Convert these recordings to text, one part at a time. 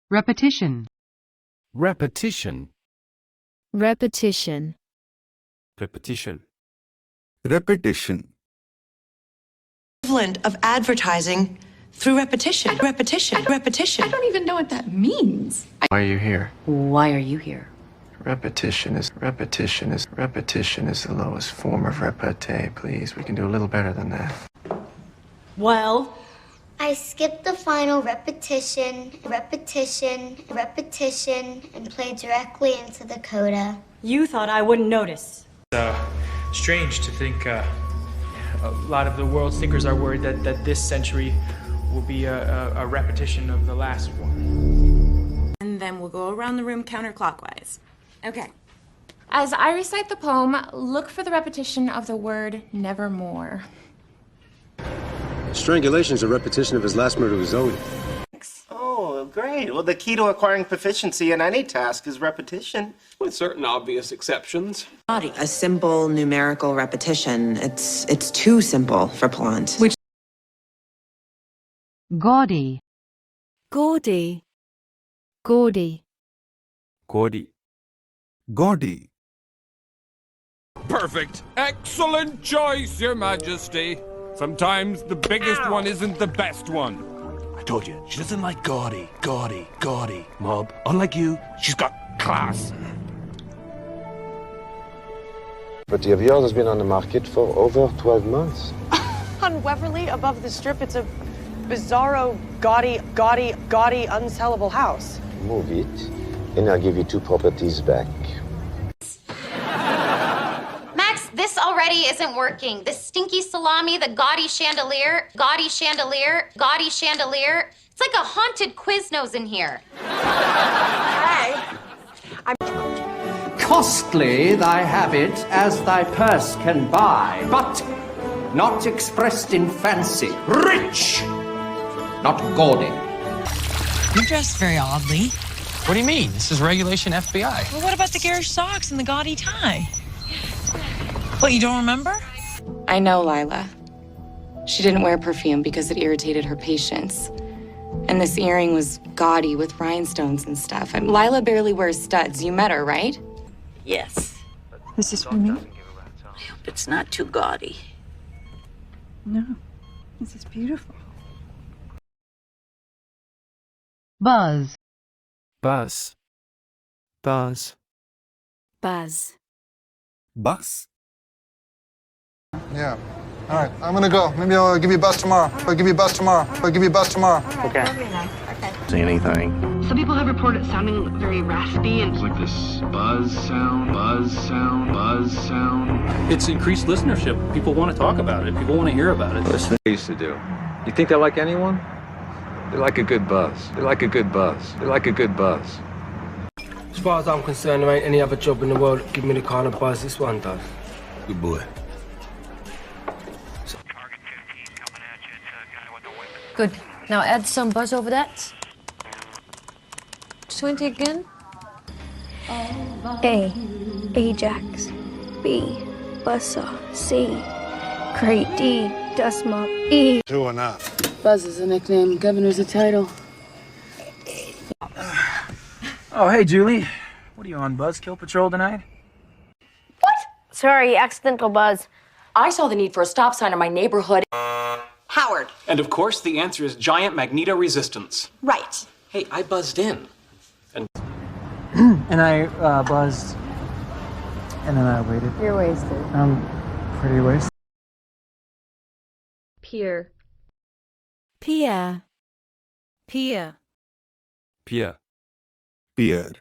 repetition, repetition, repetition, repetition, repetition, Equivalent of advertising through repetition. Repetition. Repetition. I don't even know what that means. Why are you here? Why are you here? Repetition is the lowest form of repartee, please. We can do a little better than that. Well, I skipped the final repetition, and played directly into the coda. you thought I wouldn't notice. Strange to think a lot of the world's thinkers are worried that this century will be a repetition of the last one. And then we'll go around the room counterclockwise. Okay. As I recite the poem, look for the repetition of the word nevermore. Strangulation is a repetition of his last murder with Zoe. Oh, great. Well, the key to acquiring proficiency in any task is repetition. With certain obvious exceptions. A simple numerical repetition. It's too simple for Plant. gaudy, gaudy, gaudy, gaudy, gaudy, perfect, excellent choice, Your Majesty. Sometimes the biggest one isn't the best one. I told you, she doesn't like gaudy, Mob. Unlike you, she's got class. Property of yours has been on the market for over 12 months. On Weverly, above the strip, it's a bizarro, gaudy, unsellable house. Move it, and I'll give you 2 properties back. Max, this already isn't working. This stinky salami, the gaudy chandelier. It's like a haunted Quiznos in here. Costly thy habit as thy purse can buy, but not expressed in fancy. Rich, not gaudy. You dressed very oddly. What do you mean? This is regulation FBI. Well, what about the garish socks and the gaudy tie? What, you don't remember? I know Lila. She didn't wear perfume because it irritated her patients. And this earring was gaudy with rhinestones and stuff. Lila barely wears studs. You met her, right? Yes. Is this for me? I hope it's not too gaudy. No. This is beautiful. buzz, buzz, buzz, buzz, bus. Yeah. All right, I'm gonna go. Maybe I'll give you a buzz tomorrow. Okay. See anything? Some people have reported it sounding very raspy and It's like this buzz sound. It's increased listenership. People want to talk about it. People want to hear about it. Listen, what they used to do. You think they like anyone? They like a good buzz. As far as I'm concerned, there ain't any other job in the world that give me the kind of buzz this one does. Good boy. good. Now add some buzz over that. 20 again. A. Ajax. B. Buzzsaw. C. Crate. D. Dust mop. E. 2 and up. Buzz is a nickname. Governor's a title. Oh, hey, Julie. What are you on, Buzzkill Patrol tonight? What? Sorry, accidental buzz. I saw the need for a stop sign in my neighborhood. Howard. And of course, the answer is giant magneto-resistance. Right. Hey, I buzzed in. And I buzzed. And then I waited. You're wasted. I'm pretty wasted. peer, peer, peer, peer, Beard.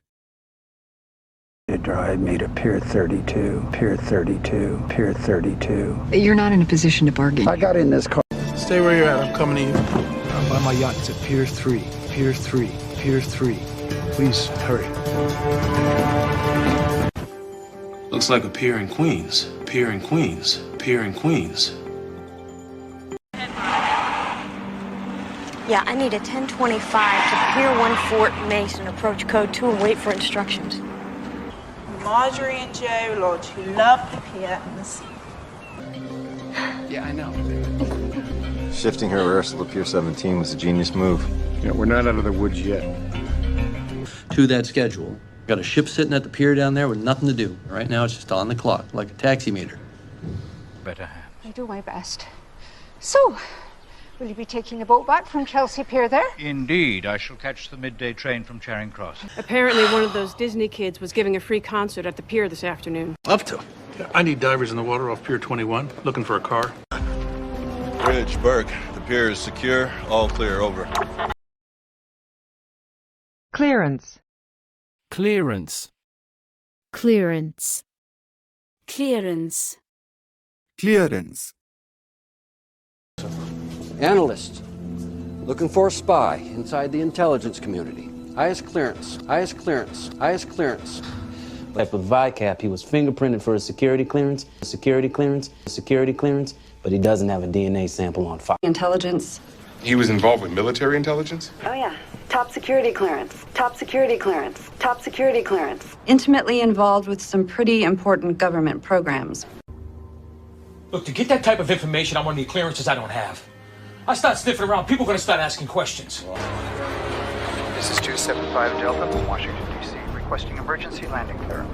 I made a Pier 32. You're not in a position to bargain. I got in this car. Stay where you're at. I'm coming to you. I'm by my yacht. It's at Pier 3. Please, hurry. Looks like a pier in Queens. Yeah, I need a 1025 to Pier 1 Fort Mason, approach code 2 and wait for instructions. Marjorie and Joe Lodge, who love the pier and the sea. Yeah, I know. Shifting her rehearsal to Pier 17 was a genius move. Yeah, we're not out of the woods yet. to that schedule. Got a ship sitting at the pier down there with nothing to do. Right now it's just on the clock, like a taximeter. Better. I do my best. So, will you be taking a boat back from Chelsea Pier there? Indeed, I shall catch the midday train from Charing Cross. Apparently one of those Disney kids was giving a free concert at the pier this afternoon. Up to. I need divers in the water off Pier 21, looking for a car. Bridge, Burke. The pier is secure. All clear, over. Clearance. Clearance. Clearance. Clearance. Clearance. Analyst. Looking for a spy inside the intelligence community. Highest clearance. Highest clearance. Highest clearance. Like with VICAP, he was fingerprinted for a security clearance, but he doesn't have a DNA sample on file. Intelligence. He was involved with military intelligence? Oh, yeah. Top security clearance. Top security clearance. Top security clearance. Intimately involved with some pretty important government programs. Look, to get that type of information, I'm going to need clearances I don't have. I start sniffing around, people are going to start asking questions. This is 275 Delta from Washington, D.C., requesting emergency landing clearance.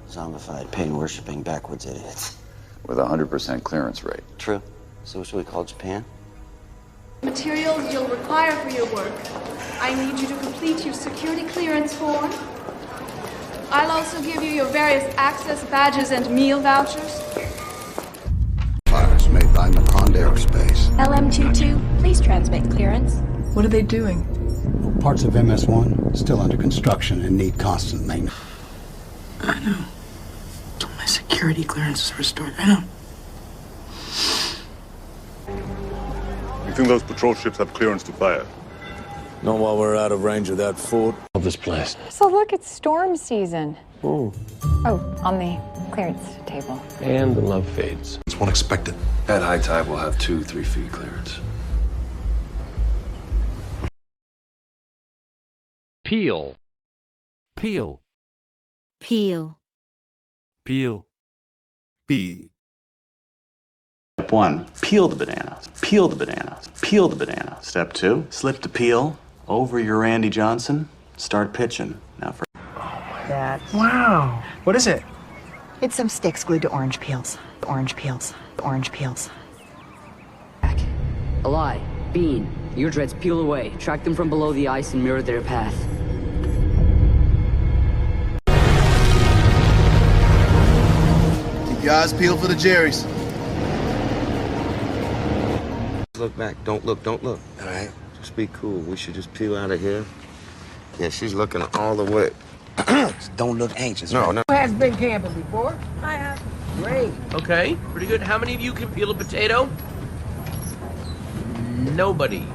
Zombified, pain-worshipping, backwards idiots. With a 100% clearance rate. True. So should we call Japan? Materials you'll require for your work. I need you to complete your security clearance form. I'll also give you your various access badges and meal vouchers. Files made by Macon Aerospace. LM22, please transmit clearance. What are they doing? Parts of MS-1 still under construction and need constant maintenance. I know. My security clearance is restored. I know. You think those patrol ships have clearance to fire? Not while we're out of range of that fort. Of this place. So look, it's storm season. Ooh. Oh, on the clearance table. And the love fades. It's unexpected. At high tide, we'll have 2-3 feet clearance. Peel. Peel. Peel. Peel. P. Step 1, peel the banana. Peel the banana. Peel the banana. Step 2, slip the peel over your Randy Johnson. Start pitching. Now for... Wow. What is it? It's some sticks glued to orange peels. Orange peels. Orange peels. A lie. Bean. Your dreads peel away. Track them from below the ice and mirror their path. Keep your eyes peeled for the Jerrys. Look back. Don't look. Don't look. All right? Just be cool. We should just peel out of here. Yeah, she's looking all the way. Don't look anxious. No, no. Who has been camping before? I have. Great. Okay, pretty good. How many of you can peel a potato? Nobody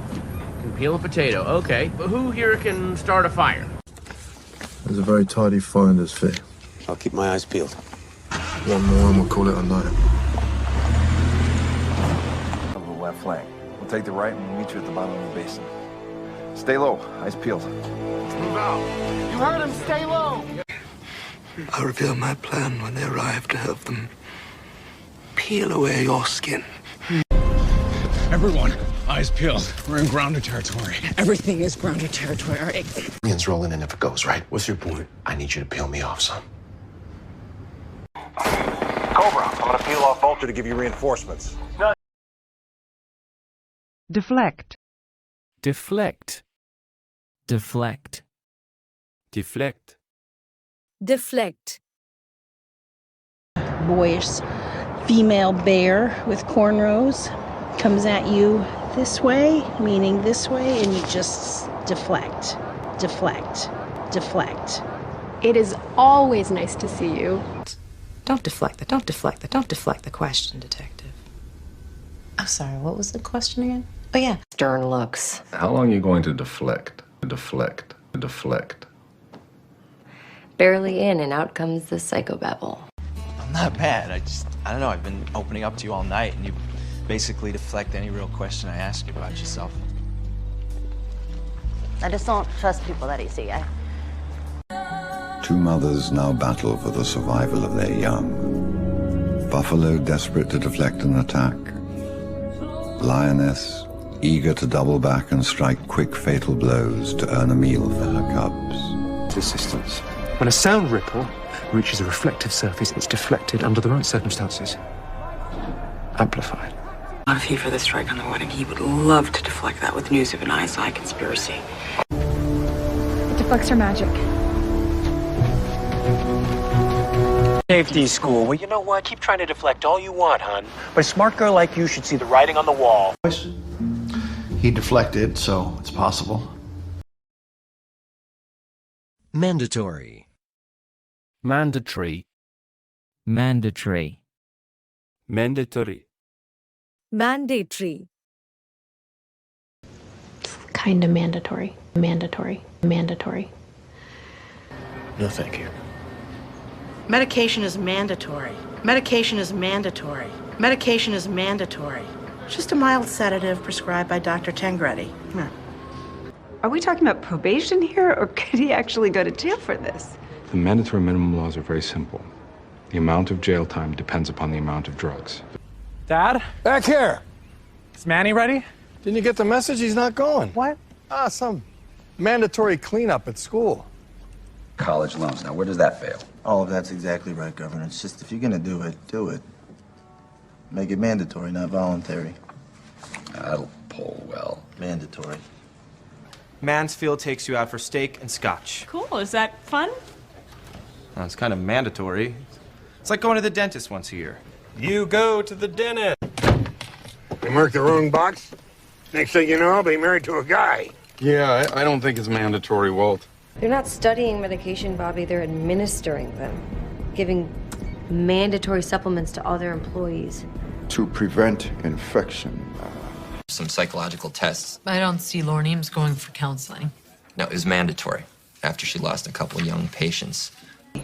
can peel a potato. Okay, but who here can start a fire? There's a very tidy finder's fee. I'll keep my eyes peeled. One more and we'll call it a night. Over the left flank. We'll take the right and we'll meet you at the bottom of the basin. Stay low. Eyes peeled. Let's move out. You heard him. Stay low. I'll reveal my plan when they arrive to help them peel away your skin. Everyone, eyes peeled. We're in grounded territory. Everything is grounded territory. All right. Ian's rolling in if it goes, right? What's your point? I need you to peel me off, son. Cobra, I'm gonna peel off Vulture to give you reinforcements. Deflect. Deflect. Deflect. Deflect. Deflect. Boyish female bear with cornrows comes at you this way, meaning this way, and you just deflect, deflect, deflect. It is always nice to see you. Don't deflect that. Don't deflect that. Don't deflect the question, detective. I'm sorry, what was the question again? Oh, yeah. Stern looks. How long are you going to deflect? Deflect. Deflect. Barely in, and out comes the psychobabble. I'm not bad. I don't know, I've been opening up to you all night, and you basically deflect any real question I ask you about yourself. I just don't trust people that easy. Two mothers now battle for the survival of their young. Buffalo desperate to deflect an attack. Lioness eager to double back and strike quick fatal blows to earn a meal for her cubs. Assistance. When a sound ripple reaches a reflective surface, it's deflected under the right circumstances. Amplified. A lot of heat for the strike on the wedding. He would love to deflect that with news of an ISI conspiracy. It deflects her magic. Safety school. Well, you know what? Keep trying to deflect all you want, hon. But a smart girl like you should see the writing on the wall. He deflected, so it's possible. Mandatory. Mandatory. Mandatory. Mandatory. Mandatory. Kind of mandatory. Mandatory. Mandatory. No, thank you. Medication is mandatory. Medication is mandatory. Medication is mandatory. Just a mild sedative prescribed by Dr. Tangretti. Come here. Are we talking about probation here, or could he actually go to jail for this? The mandatory minimum laws are very simple. The amount of jail time depends upon the amount of drugs. Dad? Back here. Is Manny ready? Didn't you get the message? He's not going. What? Some mandatory cleanup at school. College loans. Now, where does that fail? All of that's exactly right, Governor. It's just if you're gonna do it, do it. Make it mandatory, not voluntary. That'll pull well. Mandatory. Mansfield takes you out for steak and scotch. Cool. Is that fun? Well, it's kind of mandatory. It's like going to the dentist once a year. You go to the dentist. You marked the wrong box? Next thing you know, I'll be married to a guy. Yeah, I don't think it's mandatory, Walt. They're not studying medication, Bobby. They're administering them, giving mandatory supplements to all their employees. To prevent infection. Some psychological tests. I don't see Lauren Eames going for counseling. No, it was mandatory after she lost a couple young patients.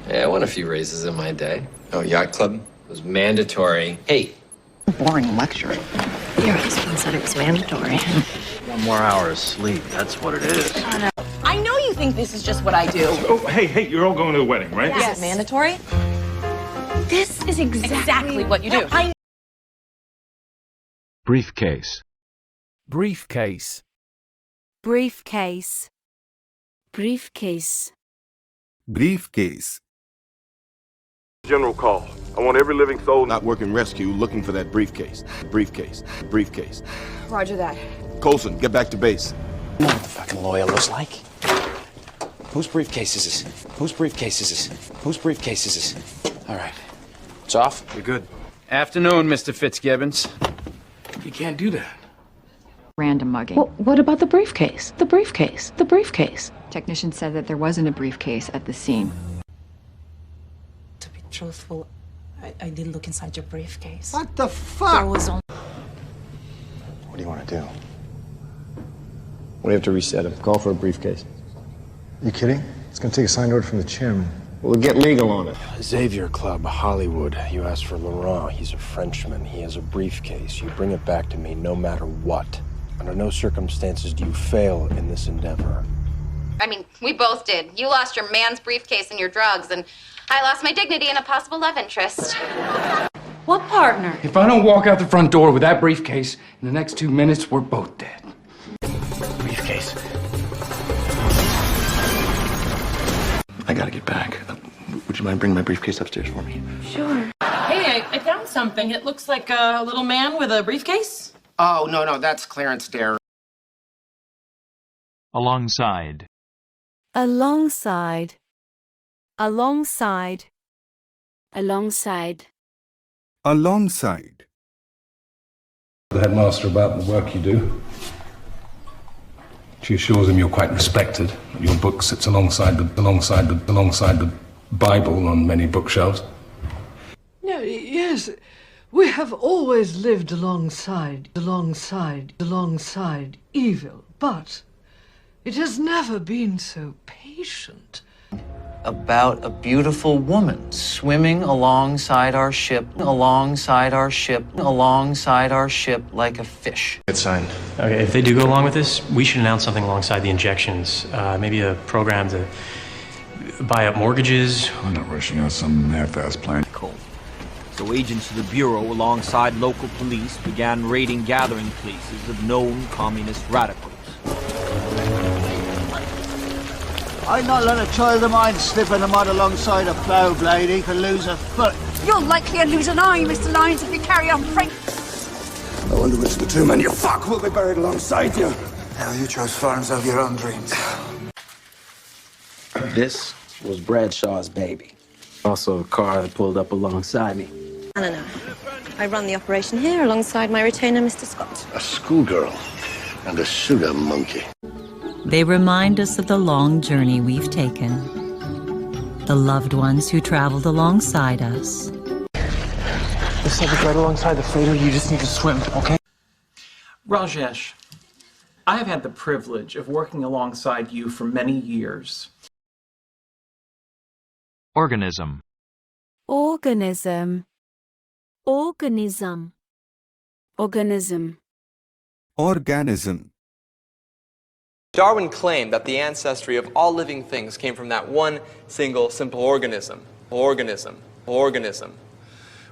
Yeah, I won a few raises in my day. Oh, yacht club? It was mandatory. Hey. Boring lecture. Your husband said it was mandatory. 1 more hour of sleep, that's what it is. I know you think this is just what I do. Oh, hey, you're all going to the wedding, right? Yes. Is it mandatory? This is exactly what you do. Briefcase. Briefcase. Briefcase. Briefcase. Briefcase. General call. I want every living soul not working rescue looking for that briefcase. Briefcase. Briefcase. Roger that. Coulson, get back to base. You know what the fucking lawyer looks like? Whose briefcase is this? Whose briefcase is this? Whose briefcase is this? All right. It's off. You're good. Afternoon, Mr. Fitzgibbons. You can't do that. Random mugging. Well, what about the briefcase? The briefcase. The briefcase. Technician said that there wasn't a briefcase at the scene. To be truthful, I did look inside your briefcase. What the fuck? There was only... What do you want to do? We have to reset him. Call for a briefcase. You kidding? It's gonna take a signed order from the chairman. We'll get legal on it. Xavier Club, Hollywood. You asked for Laurent. He's a Frenchman. He has a briefcase. You bring it back to me no matter what. Under no circumstances do you fail in this endeavor. I mean, we both did. You lost your man's briefcase and your drugs, and I lost my dignity and a possible love interest. What partner? If I don't walk out the front door with that briefcase, in the next 2 minutes, we're both dead. Briefcase. I gotta get back. Would you mind bringing my briefcase upstairs for me? Sure. Hey, I found something. It looks like a little man with a briefcase. Oh, no, that's Clarence Dare. Alongside. Alongside. Alongside. Alongside. Alongside. The headmaster about the work you do. She assures him you're quite respected. Your book sits alongside the Bible on many bookshelves. No, yes, we have always lived alongside evil, but it has never been so patient. About a beautiful woman swimming alongside our ship, like a fish. It's signed. Okay, if they do go along with this, we should announce something alongside the injections. Maybe a program to buy up mortgages. I'm not rushing out some half-assed plan. Cool. So agents of the Bureau, alongside local police, began raiding gathering places of known communist radicals. I'd not let a child of mine slip in the mud alongside a plough blade. He could lose a foot. You're likely to lose an eye, Mr. Lyons, if you carry on praying. I wonder which of the two men you fuck will be buried alongside you. Hell, you chose farms of your own dreams. This was Bradshaw's baby. Also a car that pulled up alongside me. I don't know. I run the operation here alongside my retainer, Mr. Scott. A schoolgirl and a pseudo monkey. They remind us of the long journey we've taken, the loved ones who traveled alongside us. The subject right alongside the freighter, you just need to swim, okay? Rajesh, I have had the privilege of working alongside you for many years. Organism. Organism. Organism. Organism. Organism. Darwin claimed that the ancestry of all living things came from that one single simple organism,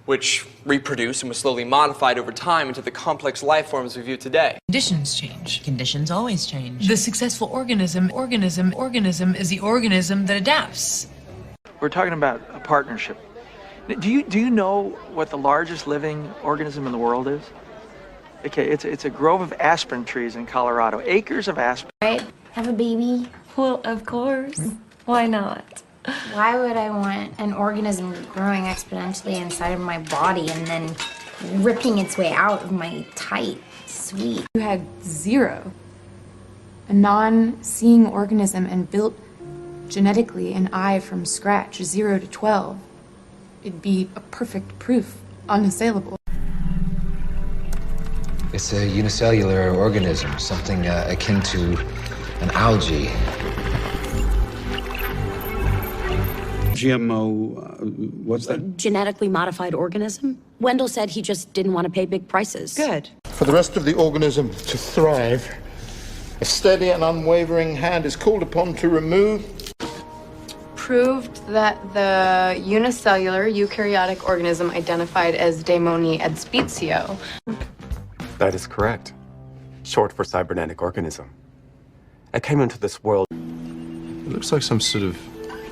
which reproduced and was slowly modified over time into the complex life forms we view today. Conditions change. Conditions always change. The successful organism is the organism that adapts. We're talking about a partnership. Do you know what the largest living organism in the world is? Okay, it's a grove of aspen trees in Colorado. Acres of aspen. Right? Have a baby? Well, of course. Why not? Why would I want an organism growing exponentially inside of my body and then ripping its way out of my tight sweet? You had zero, a non-seeing organism, and built genetically an eye from scratch, 0 to 12. It'd be a perfect proof, unassailable. It's a unicellular organism, something akin to an algae. GMO, what's that? Genetically modified organism? Wendell said he just didn't want to pay big prices. Good. For the rest of the organism to thrive, a steady and unwavering hand is called upon to remove. Proved that the unicellular eukaryotic organism identified as Daimoni adspezio. That is correct. Short for cybernetic organism. I came into this world. It looks like some sort of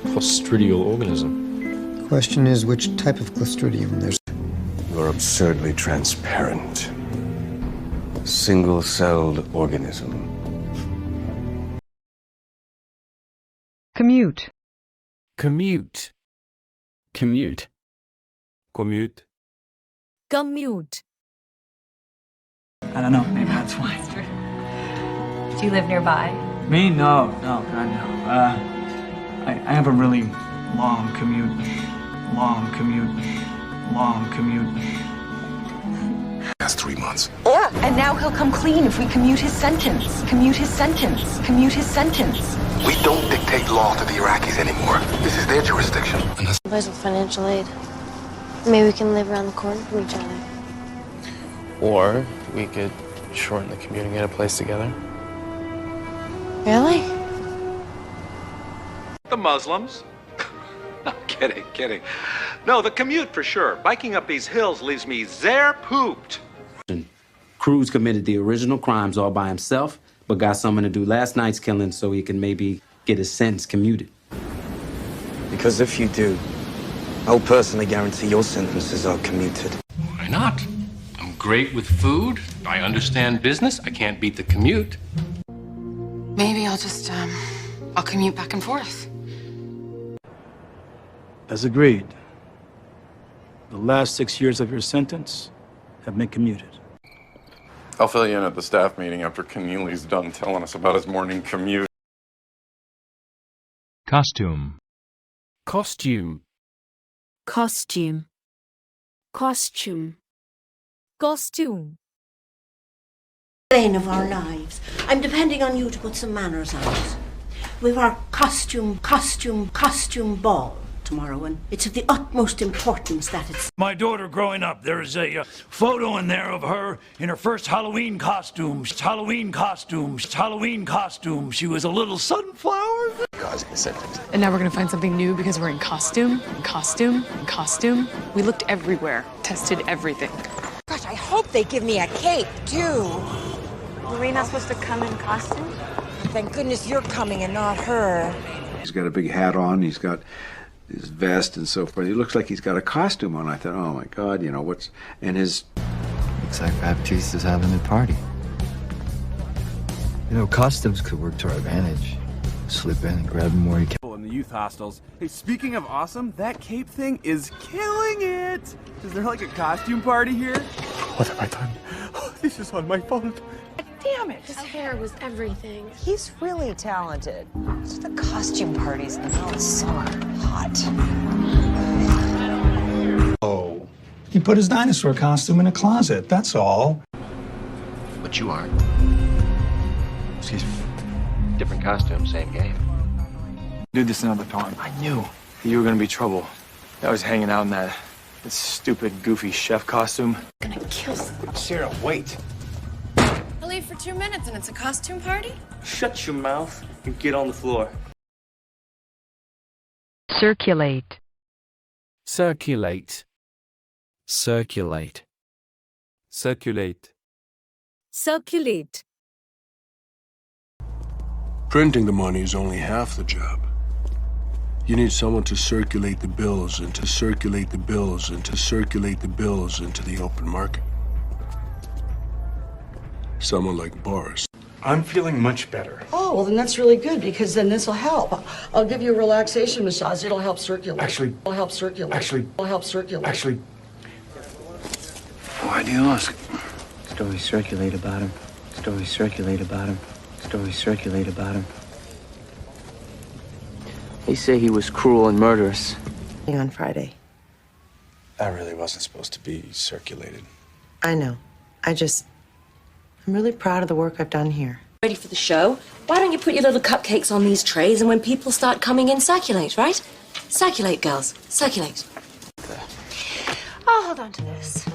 clostridial organism. Question is, which type of Clostridium? There's... You're absurdly transparent. Single-celled organism. Commute. Commute. Commute. Commute. Commute. I don't know, maybe that's why. Do you live nearby? Me? No, God, no. I have a really long commute. Past 3 months. Yeah, and now he'll come clean if we commute his sentence. Commute his sentence. We don't dictate law to the Iraqis anymore. This is their jurisdiction. Boys with financial aid. Maybe we can live around the corner from each other. Or we could shorten the commute and get a place together. Really? The Muslims? No, kidding. No, the commute for sure. Biking up these hills leaves me zare pooped. Cruz committed the original crimes all by himself, but got someone to do last night's killing so he can maybe get his sentence commuted. Because if you do, I'll personally guarantee your sentences are commuted. Why not? I'm great with food. I understand business. I can't beat the commute. Maybe I'll just, I'll commute back and forth. As agreed, the last 6 years of your sentence have been commuted. I'll fill you in at the staff meeting after Keneally's done telling us about his morning commute. Costume. Costume. Costume. Costume. Costume. Lane of our lives. I'm depending on you to put some manners on it. We've our costume bald. tomorrow, and it's of the utmost importance that it's... My daughter growing up, there's a photo in there of her in her first Halloween costume. Halloween costume. Halloween costume. She was a little sunflower. Causing symptoms. And now we're gonna find something new because we're in costume, costume, costume. We looked everywhere, tested everything. Gosh, I hope they give me a cape, too. Were we not supposed to come in costume? Thank goodness you're coming and not her. He's got a big hat on, he's got his vest and so forth. He looks like he's got a costume on. I thought, oh my God, you know, what's... And his... Looks like Baptiste is having a party. You know, costumes could work to our advantage. Slip in and grab him where he can. In the youth hostels. Hey, speaking of awesome, that cape thing is killing it! Is there like a costume party here? What have I done? Oh, this is on my fault. Damn it. His hair was everything. He's really talented. Just the costume parties in the middle of summer. Hot. Oh. He put his dinosaur costume in a closet, that's all. But you aren't. Excuse me. Different costume, same game. Do this another time. I knew you were gonna be trouble. I was hanging out in that stupid, goofy chef costume. I'm gonna kill someone. Sarah, wait. I leave for 2 minutes and it's a costume party? Shut your mouth and get on the floor. Circulate. Circulate. Circulate. Circulate. Circulate. Printing the money is only half the job. You need someone to circulate the bills and to circulate the bills and to circulate the bills into the open market. Someone like Boris. I'm feeling much better. Oh, well, then that's really good, because then this will help. I'll give you a relaxation massage. It'll help circulate. Actually... It'll help circulate. Actually... It'll help circulate. Actually... Why do you ask? Stories circulate about him. Stories circulate about him. Stories circulate about him. They say he was cruel and murderous. On Friday. That really wasn't supposed to be circulated. I know. I'm really proud of the work I've done here. Ready for the show? Why don't you put your little cupcakes on these trays, and when people start coming in, circulate, right? Circulate, girls. Circulate. I'll hold on to this.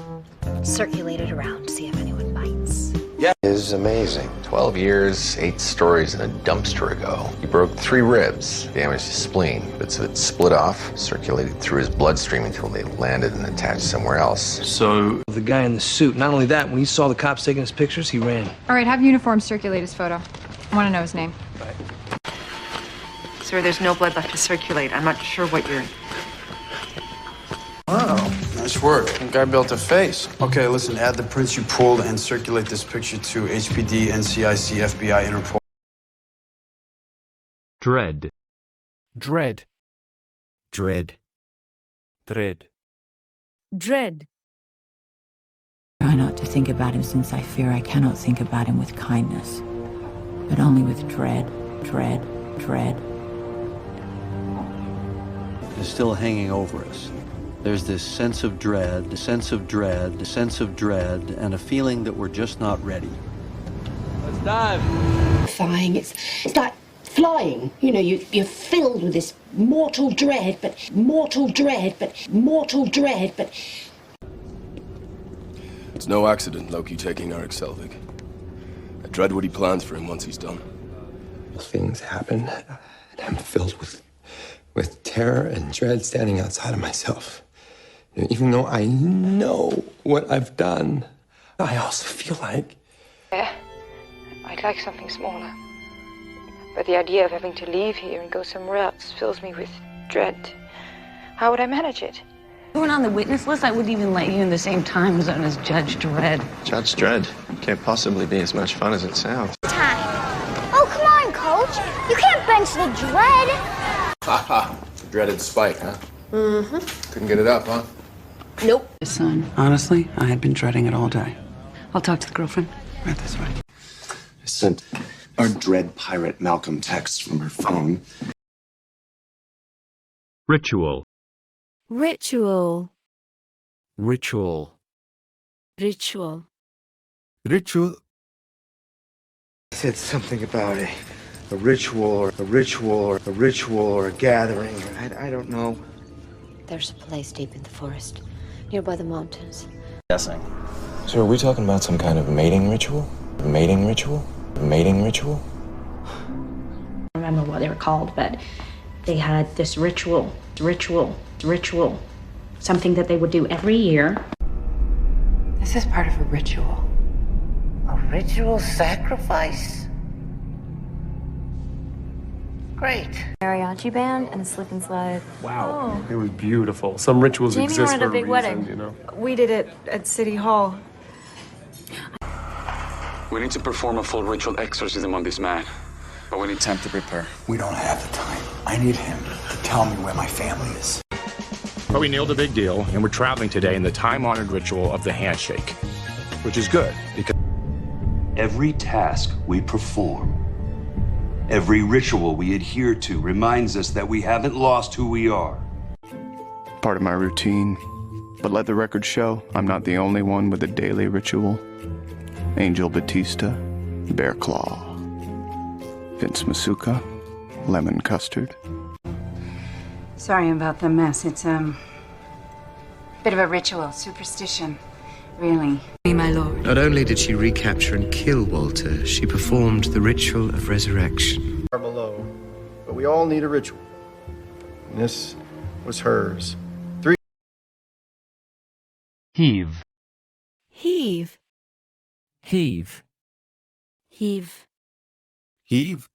Circulate it around, see if anyone bites. Yeah. It is amazing. 12 years, 8 stories, and a dumpster ago. He broke 3 ribs, damaged his spleen. Bits of it split off, circulated through his bloodstream until they landed and attached somewhere else. So, the guy in the suit, not only that, when he saw the cops taking his pictures, he ran. All right, have uniform circulate his photo. I want to know his name. Sir, there's no blood left to circulate. I'm not sure what you're... Wow, nice work. The guy built a face. Okay, listen, add the prints you pulled and circulate this picture to HPD, NCIC, FBI, Interpol. Dread. Dread. Dread. Dread. Dread. Try not to think about him, since I fear I cannot think about him with kindness, but only with dread, dread, dread. Is still hanging over us. There's this sense of dread, a sense of dread, a sense of dread, and a feeling that we're just not ready. Let's dive. Flying, it's like flying. You know, you're filled with this mortal dread, but mortal dread, but mortal dread, but... It's no accident Loki taking Eric Selvig. I dread what he plans for him once he's done. Things happen, and I'm filled with terror and dread standing outside of myself. Even though I know what I've done, I also feel like... Yeah, I'd like something smaller. But the idea of having to leave here and go somewhere else fills me with dread. How would I manage it? If you weren't on the witness list, I wouldn't even let you in the same time zone as Judge Dredd. Judge Dredd can't possibly be as much fun as it sounds. Time. Oh, come on, Coach. You can't bench the dread. Ha ha. The dreaded spike, huh? Mm-hmm. Couldn't get it up, huh? Nope. Son, honestly, I had been dreading it all day. I'll talk to the girlfriend. Right this way. I sent our dread pirate Malcolm texts from her phone. Ritual. Ritual. Ritual. Ritual. Ritual. He said something about a ritual or a ritual or a ritual or a gathering. I don't know. There's a place deep in the forest, nearby the mountains. Guessing. So are we talking about some kind of mating ritual? Mating ritual? Mating ritual? I don't remember what they were called, but they had this ritual, something that they would do every year. This is part of a ritual. A ritual sacrifice? Great. Mariachi band and a slip and slide. Wow. It was beautiful. Some rituals Jamie exist wanted for a big reason, wedding. you know. We did it at City Hall. We need to perform a full ritual exorcism on this man, but we need time to prepare. We don't have the time. I need him to tell me where my family is. But we nailed a big deal, and we're traveling today in the time-honored ritual of the handshake, which is good because every task we perform, every ritual we adhere to reminds us that we haven't lost who we are. Part of my routine, but let the record show I'm not the only one with a daily ritual. Angel Batista, Bear Claw, Vince Masuka, Lemon Custard. Sorry about the mess. It's bit of a ritual, superstition, really. My lord. Not only did she recapture and kill Walter, she performed the ritual of resurrection. Below, but we all need a ritual. And this was hers. 3. Heave. Heave. Heave. Heave. Heave.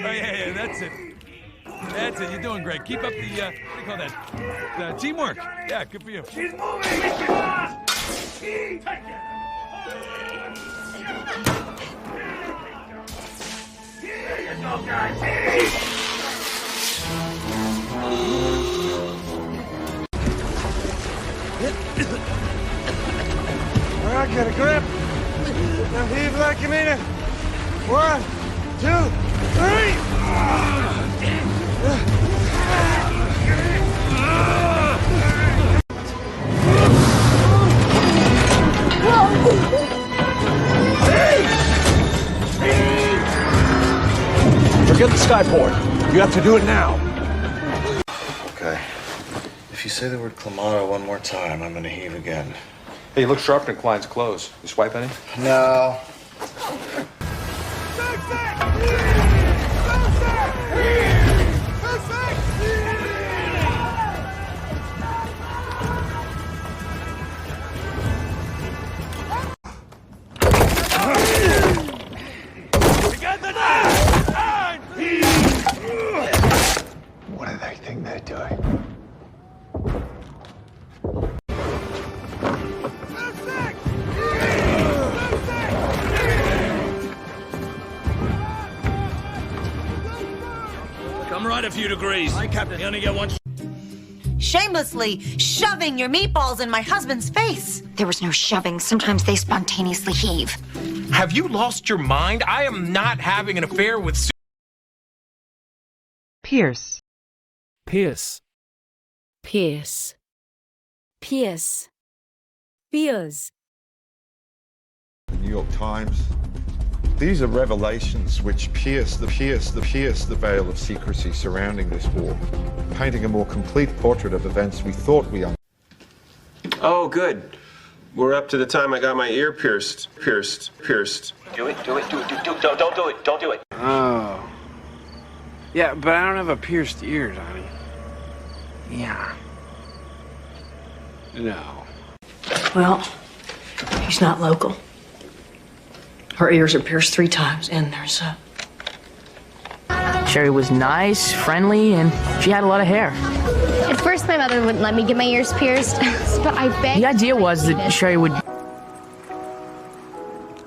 Oh, yeah, that's it. That's it. You're doing great. Keep up the, what do you call that? The teamwork. Yeah, good for you. She's moving! Come on! Take it! Here you go, guys! All right, get a grip. Now heave like you mean it. 1, 2, 3. Forget the skyboard. You have to do it now. Okay. If you say the word clamato one more time, I'm gonna heave again. Hey, you look sharp in Klein's clothes. You swipe any? No. What do they think they're doing? Come right a few degrees. Hi, Captain. You only get one. Shamelessly shoving your meatballs in my husband's face. There was no shoving. Sometimes they spontaneously heave. Have you lost your mind? I am not having an affair with Pierce. Pierce. Pierce. Pierce. Pierce. The New York Times. These are revelations which pierce the veil of secrecy surrounding this war, painting a more complete portrait of events we thought we understood. Oh, good. We're up to the time I got my ear pierced. Pierced. Do it. Don't do it. Oh. Yeah, but I don't have a pierced ear, Donnie. Yeah. No. Well, he's not local. Her ears are pierced 3 times, and there's a... Sherry was nice, friendly, and she had a lot of hair. At first, my mother wouldn't let me get my ears pierced, but I begged. The idea was that Sherry would...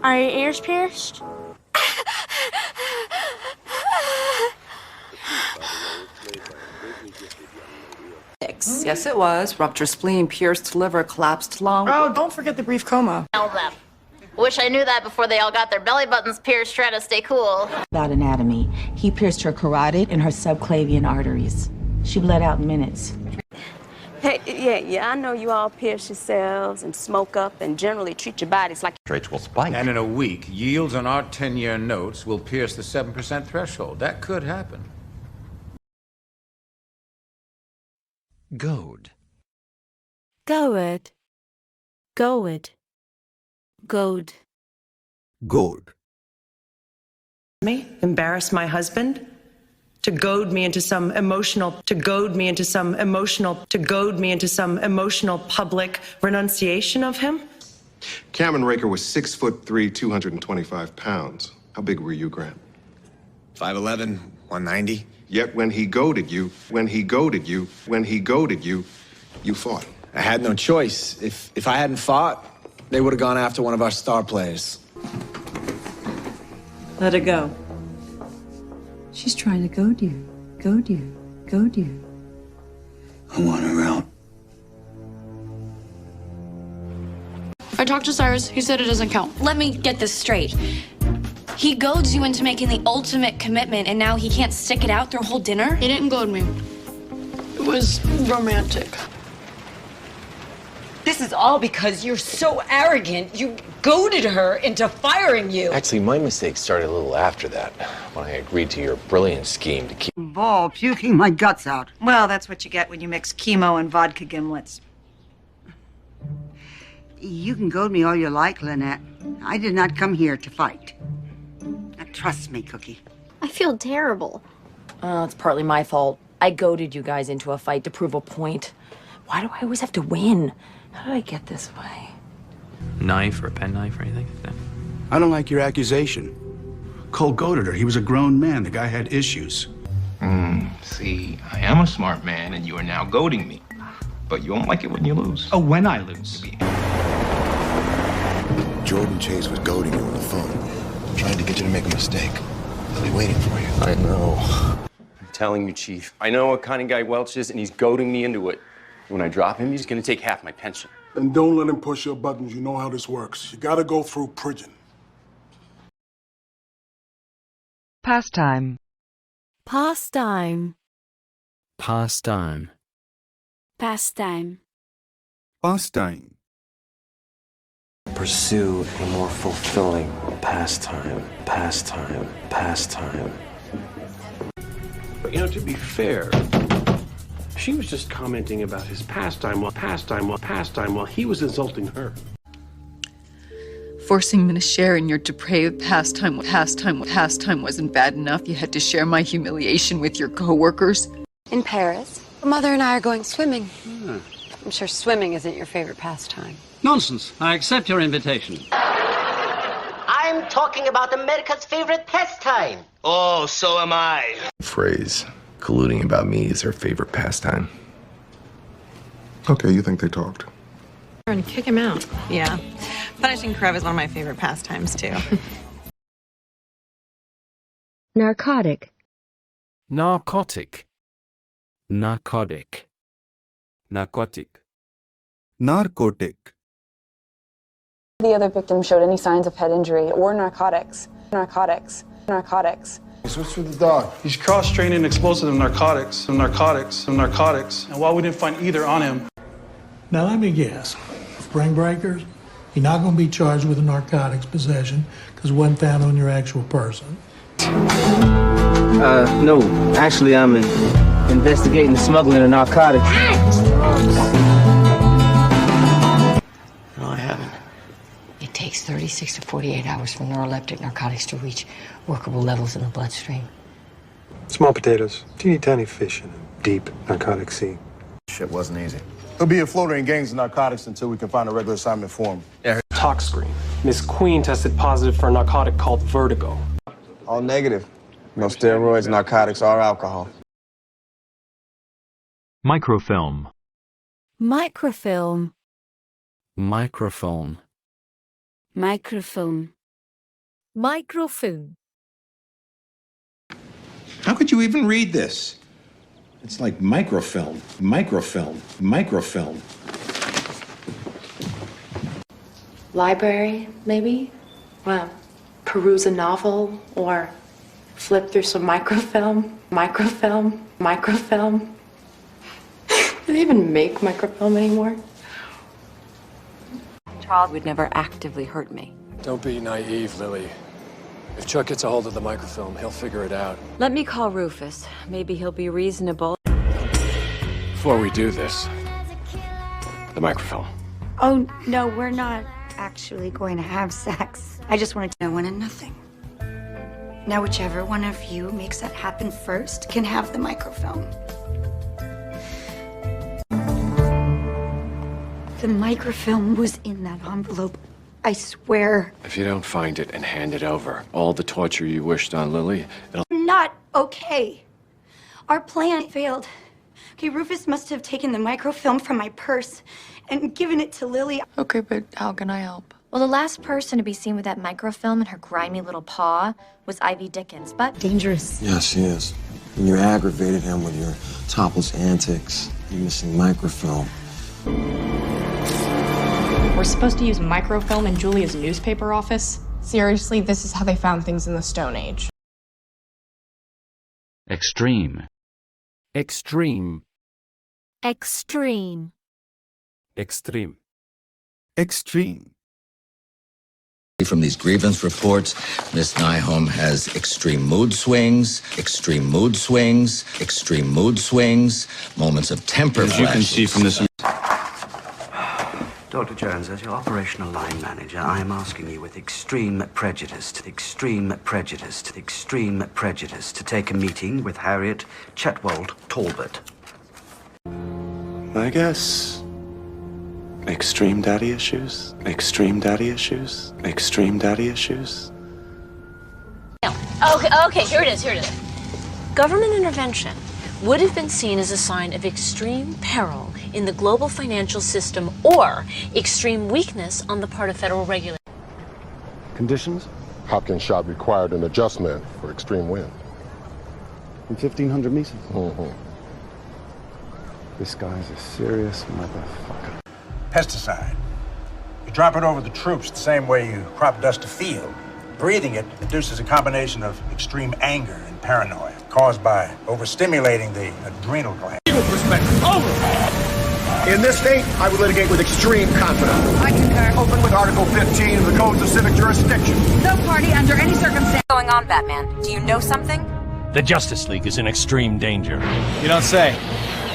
Are your ears pierced? Yes, it was. Ruptured spleen, pierced liver, collapsed lung. Oh, don't forget the brief coma. Wish I knew that before they all got their belly buttons pierced trying to stay cool. About anatomy, he pierced her carotid and her subclavian arteries. She bled out in minutes. Hey, yeah, I know you all pierce yourselves and smoke up and generally treat your bodies like Rates will spike. And in a week, yields on our 10-year notes will pierce the 7% threshold. That could happen. Goad. Goad. Goad. Goad. Goad. Me? Embarrass my husband? To goad me into some emotional public renunciation of him? Cameron Raker was 6'3", 225 pounds. How big were you, Grant? 5'11", 190. Yet when he goaded you, you fought. I had no choice. If I hadn't fought, they would have gone after one of our star players. Let her go. She's trying to goad you. Goad you. Goad you. I want her out. I talked to Cyrus. He said it doesn't count. Let me get this straight. He goads you into making the ultimate commitment, and now he can't stick it out through a whole dinner? He didn't goad me. It was romantic. This is all because you're so arrogant. You goaded her into firing you. Actually, my mistake started a little after that, when I agreed to your brilliant scheme to keep... Ball puking my guts out. Well, that's what you get when you mix chemo and vodka gimlets. You can goad me all you like, Lynette. I did not come here to fight. Now, trust me, Cookie. I feel terrible. It's partly my fault. I goaded you guys into a fight to prove a point. Why do I always have to win? How did I get this way? Knife or a penknife or anything like that? I don't like your accusation. Cole goaded her. He was a grown man. The guy had issues. See, I am a smart man, and you are now goading me. But you won't like it when you lose. Oh, when I lose. Jordan Chase was goading you on the phone, trying to get you to make a mistake. He'll be waiting for you. I know. I'm telling you, Chief. I know what kind of guy Welch is, and he's goading me into it. When I drop him, he's gonna take half my pension. And don't let him push your buttons. You know how this works. You gotta go through prison. Pastime. Pastime. Pastime. Pastime. Pastime. Pursue a more fulfilling pastime. Pastime. Pastime. But, to be fair, she was just commenting about his pastime while he was insulting her. Forcing me to share in your depraved pastime wasn't bad enough. You had to share my humiliation with your coworkers. In Paris, Mother and I are going swimming. I'm sure swimming isn't your favorite pastime. Nonsense. I accept your invitation. I'm talking about America's favorite pastime. Oh, so am I. Phrase, colluding about me is her favorite pastime. Okay, you think they talked? And kick him out. Yeah. Punishing Krev is one of my favorite pastimes, too. Narcotic. Narcotic. Narcotic. Narcotic. Narcotic. The other victim showed any signs of head injury or narcotics. Narcotics. Narcotics. What's with the dog? He's cross-training explosive narcotics. And while we didn't find either on him. Now let me guess. Spring breakers? You're not going to be charged with a narcotics possession because it wasn't found on your actual person. No. Actually, I'm investigating the smuggling of narcotics. No, I haven't. It takes 36 to 48 hours for neuroleptic narcotics to reach workable levels in the bloodstream. Small potatoes, teeny tiny fish in a deep narcotic sea. Shit wasn't easy. He'll be a floater in gangs of narcotics until we can find a regular assignment for him. Yeah. Tox screen. Miss Queen tested positive for a narcotic called vertigo. All negative. No steroids, narcotics, or alcohol. Microfilm. Microfilm. Microfilm. Microfilm. Microfilm. How could you even read this? It's like microfilm, microfilm, microfilm. Library, maybe? Well, peruse a novel or flip through some microfilm. Microfilm. Microfilm. they even make microfilm anymore? Charles would never actively hurt me. Don't be naive, Lily. If Chuck gets a hold of the microfilm, he'll figure it out. Let me call Rufus. Maybe he'll be reasonable. Before we do this, the microfilm. Oh, no, we're not actually going to have sex. I just wanted to know one and nothing. Now, whichever one of you makes that happen first can have the microfilm. The microfilm was in that envelope. I swear. If you don't find it and hand it over, all the torture you wished on Lily, it'll... Not okay. Our plan failed. Okay, Rufus must have taken the microfilm from my purse and given it to Lily. Okay, but how can I help? Well, the last person to be seen with that microfilm in her grimy little paw was Ivy Dickens, but... Dangerous. Yes, she is. And you aggravated him with your topless antics. You're missing microfilm. We're supposed to use microfilm in Julia's newspaper office? Seriously, this is how they found things in the Stone Age. Extreme. Extreme. Extreme. Extreme. Extreme. From these grievance reports, Miss Nyholm has extreme mood swings, extreme mood swings, extreme mood swings, moments of temper. As you can see from this. Dr. Jones, as your operational line manager, I am asking you with extreme prejudice to take a meeting with Harriet Chetwold Talbot. I guess. Extreme daddy issues? Extreme daddy issues? Extreme daddy issues? Okay, here it is. Government intervention would have been seen as a sign of extreme peril in the global financial system or extreme weakness on the part of federal regulators. Conditions? Hopkins shot required an adjustment for extreme wind. In 1500 meters? Mm-hmm. This guy's a serious motherfucker. Pesticide. You drop it over the troops the same way you crop dust a field. Breathing it induces a combination of extreme anger and paranoia caused by overstimulating the adrenal gland. In this state, I would litigate with extreme confidence. I concur. Open with Article 15 of the Codes of Civic Jurisdiction. No party under any circumstance. What's going on, Batman? Do you know something? The Justice League is in extreme danger. You don't say.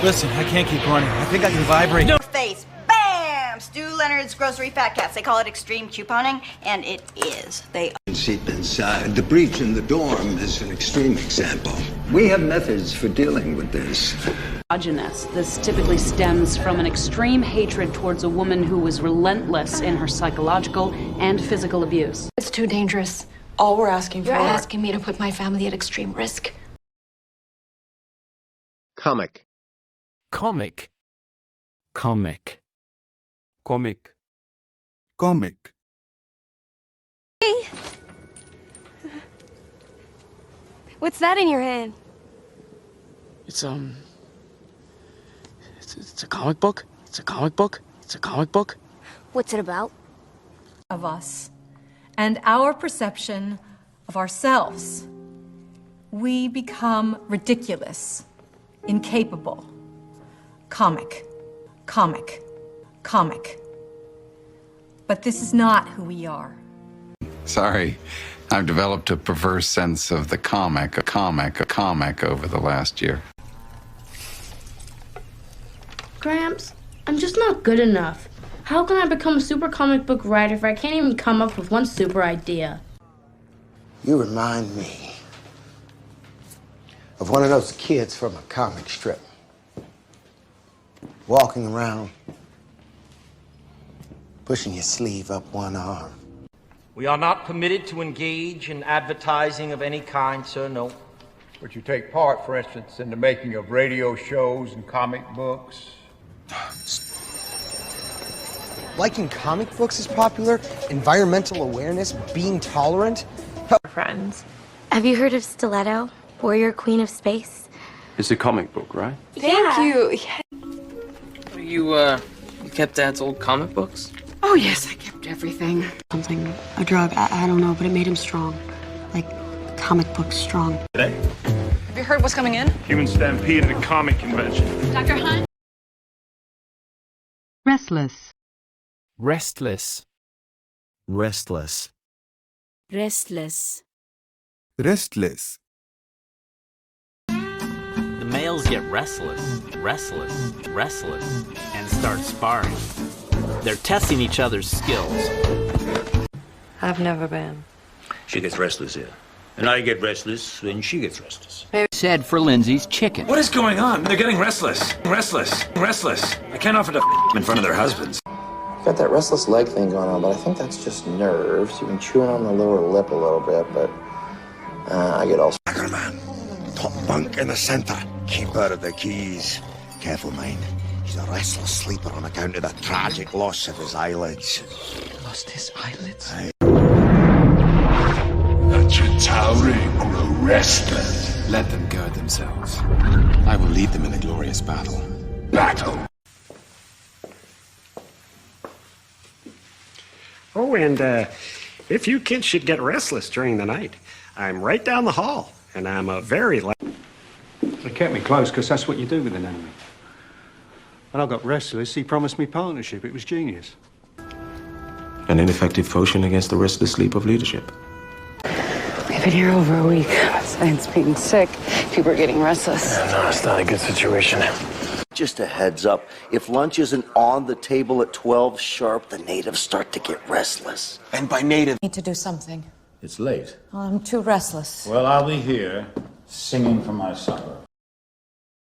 Listen, I can't keep running. I think I can vibrate. No face. Bam! Stu Leonard's Grocery Fat Cats. They call it extreme couponing, and it is. They Seep inside. The breach in the dorm is an extreme example. We have methods for dealing with this. This typically stems from an extreme hatred towards a woman who was relentless in her psychological and physical abuse. It's too dangerous. All we're asking for... You're asking me to put my family at extreme risk. Comic. Comic. Comic. Comic. Comic. Hey! What's that in your hand? It's a comic book. It's a comic book. It's a comic book. What's it about? Of us and our perception of ourselves. We become ridiculous, incapable. Comic, comic, comic. But this is not who we are. Sorry, I've developed a perverse sense of the comic over the last year. Gramps, I'm just not good enough. How can I become a super comic book writer if I can't even come up with one super idea? You remind me of one of those kids from a comic strip. Walking around, pushing your sleeve up one arm. We are not permitted to engage in advertising of any kind, sir, no. But you take part, for instance, in the making of radio shows and comic books. Liking comic books is popular, environmental awareness, being tolerant. Friends. Have you heard of Stiletto, Warrior Queen of Space? It's a comic book, right? Thank you. You kept Dad's old comic books? Oh, yes, I kept everything. Something, a drug, I don't know, but it made him strong. Like comic books strong. Today? Have you heard what's coming in? Human stampede at a comic convention. Dr. Hunt? Restless. Restless. Restless. Restless. Restless. The males get restless, and start sparring. They're testing each other's skills. I've never been. She gets restless here. And I get restless when she gets restless. Said for Lindsay's chicken. What is going on? They're getting restless. Restless. I can't offer to in front of their husbands. Got that restless leg thing going on, but I think that's just nerves. You've been chewing on the lower lip a little bit, but I get all... Man, top bunk in the centre. Keep out of the keys. Careful, mind. He's a restless sleeper on account of the tragic loss of his eyelids. Lost his eyelids? The Chitauri grow restless. Let them guard themselves. I will lead them in a glorious battle. Battle. Oh, and if you kids should get restless during the night, I'm right down the hall, and I'm a very... They kept me close because that's what you do with an enemy. When I got restless, he promised me partnership. It was genius. An ineffective potion against the restless sleep of leadership. We've been here over a week. Science being sick. People are getting restless. No, it's not a good situation. Just a heads up, if lunch isn't on the table at 12 sharp, the natives start to get restless. And by native... Need to do something. It's late. I'm too restless. Well, I'll be here, singing for my supper.